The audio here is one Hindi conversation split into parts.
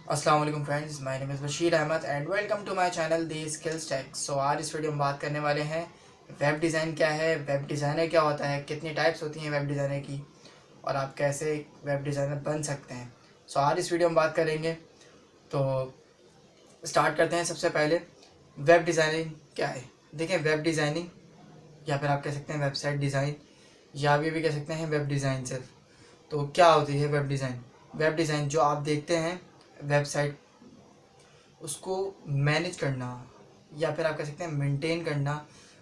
अस्सलाम वालेकुम friends, my name is Bashir Ahmed and welcome to my channel the skills tech. So आज इस वीडियो में बात करने वाले हैं वेब डिज़ाइन क्या है, वेब डिज़ाइनर क्या होता है, कितनी टाइप्स होती हैं वेब डिज़ाइनर की और आप कैसे एक वेब डिज़ाइनर बन सकते हैं। सो आज इस वीडियो में बात करेंगे। तो स्टार्ट करते हैं। सबसे पहले वेब डिज़ाइनिंग क्या है। देखें, वेब डिज़ाइनिंग या फिर आप कह सकते हैं वेबसाइट डिज़ाइन या भी कह सकते हैं वेब डिज़ाइन सिर्फ। तो क्या होती है वेब डिज़ाइन? वेब डिज़ाइन जो आप देखते हैं वेबसाइट, उसको मैनेज करना या फिर आप कह सकते हैं मेंटेन करना।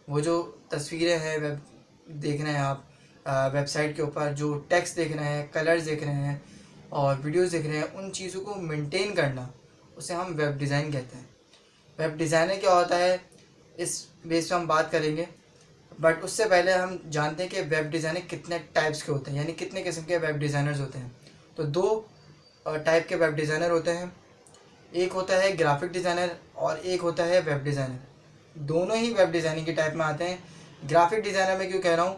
वो जो तस्वीरें हैं वेब देख रहे हैं आप, वेबसाइट के ऊपर जो टेक्स्ट देख रहे हैं, कलर्स देख रहे हैं और वीडियोस देख रहे हैं, उन चीज़ों को मेंटेन करना, उसे हम वेब डिज़ाइन कहते हैं। वेब डिज़ाइनर क्या होता है, इस बेस पे हम बात करेंगे। बट उससे पहले हम जानते हैं कि वेब डिज़ाइनर कितने टाइप्स के होते हैं, यानी कितने किस्म के वेब डिज़ाइनर्स होते हैं। तो दो टाइप के वेब डिज़ाइनर होते हैं। एक होता है ग्राफिक डिज़ाइनर और एक होता है वेब डिज़ाइनर। दोनों ही वेब डिज़ाइनिंग के टाइप में आते हैं। ग्राफिक डिज़ाइनर में क्यों कह रहा हूँ,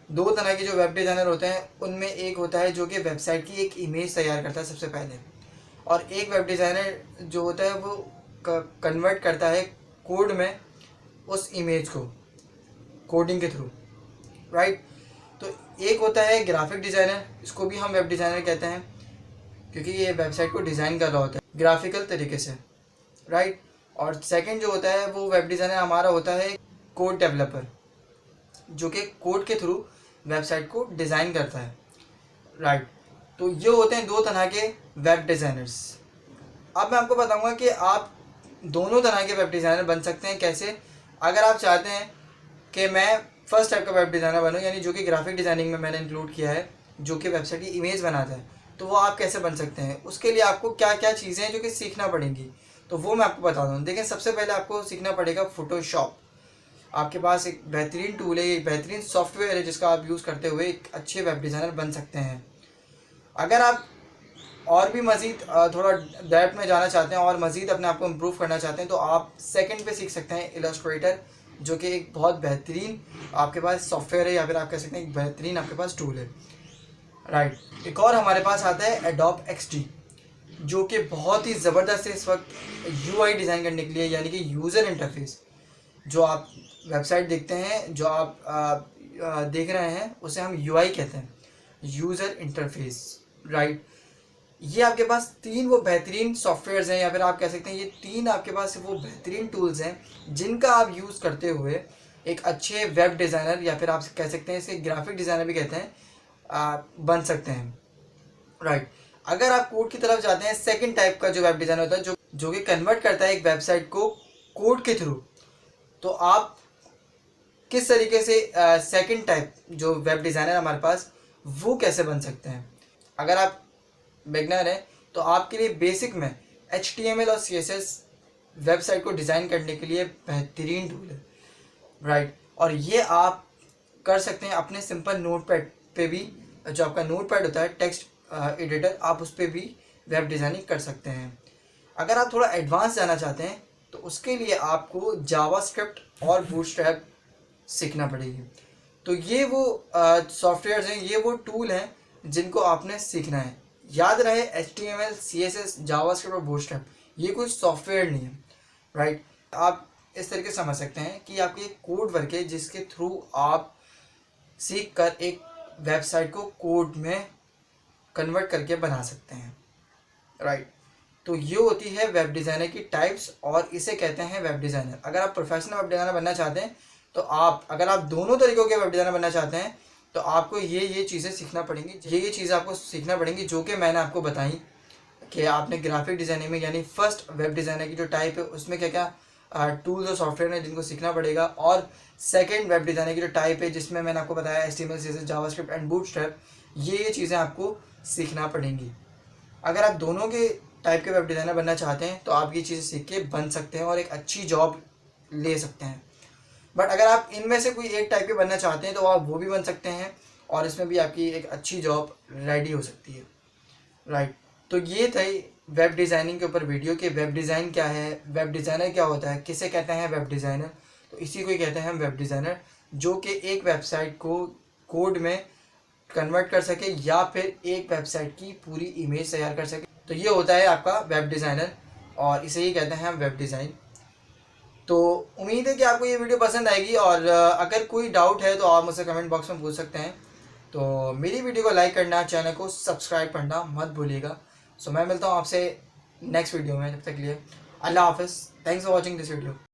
दो तरह के जो वेब डिज़ाइनर होते हैं उनमें एक होता है जो कि वेबसाइट की एक इमेज तैयार करता है सबसे पहले, और एक वेब डिज़ाइनर जो होता है वो कन्वर्ट करता है कोड में उस इमेज को, कोडिंग के थ्रू, राइट। तो एक होता है ग्राफिक डिज़ाइनर, इसको भी हम वेब डिज़ाइनर कहते हैं क्योंकि ये वेबसाइट को डिज़ाइन कर रहा होता है ग्राफिकल तरीके से, राइट। और सेकंड जो होता है वो वेब डिज़ाइनर हमारा होता है कोड डेवलपर, जो कि कोड के थ्रू वेबसाइट को डिज़ाइन करता है, राइट। तो ये होते हैं दो तरह के वेब डिज़ाइनर्स। अब मैं आपको बताऊंगा कि आप दोनों तरह के वेब डिज़ाइनर बन सकते हैं कैसे। अगर आप चाहते हैं कि मैं फर्स्ट टाइप का वेब डिज़ाइनर बनूं, यानी जो कि ग्राफिक डिज़ाइनिंग में मैंने इंक्लूड किया है, जो कि वेबसाइट की इमेज बनाता है, तो वो आप कैसे बन सकते हैं, उसके लिए आपको क्या क्या चीज़ें हैं जो कि सीखना पड़ेंगी, तो वो मैं आपको बता दूँ। देखिए, सबसे पहले आपको सीखना पड़ेगा फोटोशॉप। आपके पास एक बेहतरीन टूल है, एक बेहतरीन सॉफ्टवेयर है जिसका आप यूज़ करते हुए एक अच्छे वेब डिज़ाइनर बन सकते हैं। अगर आप और भी मज़ीद थोड़ा डेप्थ में जाना चाहते हैं और मज़ीद अपने आप को इम्प्रूव करना चाहते हैं, तो आप सेकंड पे सीख सकते हैं इलस्ट्रेटर, जो कि एक बहुत बेहतरीन आपके पास सॉफ्टवेयर है या फिर आप कह सकते हैं एक बेहतरीन आपके पास टूल है, राइट। एक और हमारे पास आता है एडोब एक्सडी, जो कि बहुत ही ज़बरदस्त है इस वक्त यूआई डिज़ाइन करने के लिए, यानी कि यूज़र इंटरफेस। जो आप वेबसाइट देखते हैं, जो आप देख रहे हैं, उसे हम यूआई कहते हैं, यूज़र इंटरफेस, राइट। ये आपके पास तीन वो बेहतरीन सॉफ्टवेयर्स हैं या फिर आप कह सकते हैं ये तीन आपके पास वो बेहतरीन टूल्स हैं जिनका आप यूज़ करते हुए एक अच्छे वेब डिज़ाइनर या फिर आप कह सकते हैं इसे ग्राफिक डिज़ाइनर भी कहते हैं, बन सकते हैं, राइट। अगर आप कोड की तरफ जाते हैं, सेकंड टाइप का जो वेब डिज़ाइनर होता है जो कि कन्वर्ट करता है एक वेबसाइट को कोड के थ्रू, तो आप किस तरीके से सेकंड टाइप जो वेब डिज़ाइनर हमारे पास, वो कैसे बन सकते हैं। अगर आप बिगनर है तो आपके लिए बेसिक में HTML और CSS वेबसाइट को डिज़ाइन करने के लिए बेहतरीन टूल है, राइट। और ये आप कर सकते हैं अपने सिंपल नोटपैड पे भी, जो आपका नोटपैड होता है टेक्स्ट एडिटर, आप उस पर भी वेब डिज़ाइनिंग कर सकते हैं। अगर आप थोड़ा एडवांस जाना चाहते हैं तो उसके लिए आपको जावास्क्रिप्ट और बूटस्ट्रैप सीखना पड़ेगी। तो ये वो सॉफ्टवेयर्स हैं, ये वो टूल हैं जिनको आपने सीखना है। याद रहे, HTML, CSS, जावास्क्रिप्ट और बूटस्ट्रैप ये कोई सॉफ्टवेयर नहीं है, राइट। आप इस तरीके से समझ सकते हैं कि आपकी एक कोड वर्क है जिसके थ्रू आप सीख कर एक वेबसाइट को कोड में कन्वर्ट करके बना सकते हैं, राइट। तो ये होती है वेब डिज़ाइनर की टाइप्स और इसे कहते हैं वेब डिज़ाइनर। अगर आप प्रोफेशनल वेब डिज़ाइनर बनना चाहते हैं तो अगर आप दोनों तरीक़ों के वेब डिज़ाइनर बनना चाहते हैं तो आपको ये चीज़ें सीखना पड़ेंगी, ये चीज़ें आपको सीखना पड़ेंगी जो कि मैंने आपको बताई कि आपने ग्राफिक डिज़ाइनिंग में, यानी फर्स्ट वेब डिज़ाइनर की जो टाइप है उसमें क्या क्या टूल्स और सॉफ्टवेयर हैं जिनको सीखना पड़ेगा, और सेकेंड वेब डिज़ाइनर की जो टाइप है जिसमें मैंने आपको बताया HTML, CSS, JavaScript and bootstrap, ये चीज़ें आपको सीखना पड़ेंगी। अगर आप दोनों के टाइप के वेब डिज़ाइनर बनना चाहते हैं तो आप ये चीज़ें सीख के बन सकते हैं और एक अच्छी जॉब ले सकते हैं। बट अगर आप इनमें से कोई एक टाइप के बनना चाहते हैं तो आप वो भी बन सकते हैं और इसमें भी आपकी एक अच्छी जॉब रेडी हो सकती है, राइट। तो ये थी वेब डिज़ाइनिंग के ऊपर वीडियो कि वेब डिज़ाइन क्या है, वेब डिज़ाइनर क्या होता है, किसे कहते हैं वेब डिज़ाइनर। तो इसी को ही कहते हैं हम वेब डिज़ाइनर, जो कि एक वेबसाइट को कोड में कन्वर्ट कर सके या फिर एक वेबसाइट की पूरी इमेज तैयार कर सके तो ये होता है आपका वेब डिज़ाइनर और इसे ही कहते हैं हम वेब डिज़ाइन। तो उम्मीद है कि आपको ये वीडियो पसंद आएगी और अगर कोई डाउट है तो आप मुझसे कमेंट बॉक्स में पूछ सकते हैं। तो मेरी वीडियो को लाइक करना, चैनल को सब्सक्राइब करना मत भूलिएगा। सो मैं मिलता हूँ आपसे नेक्स्ट वीडियो में, जब तक के लिए अल्लाह हाफ़िज़। Thanks for watching this video.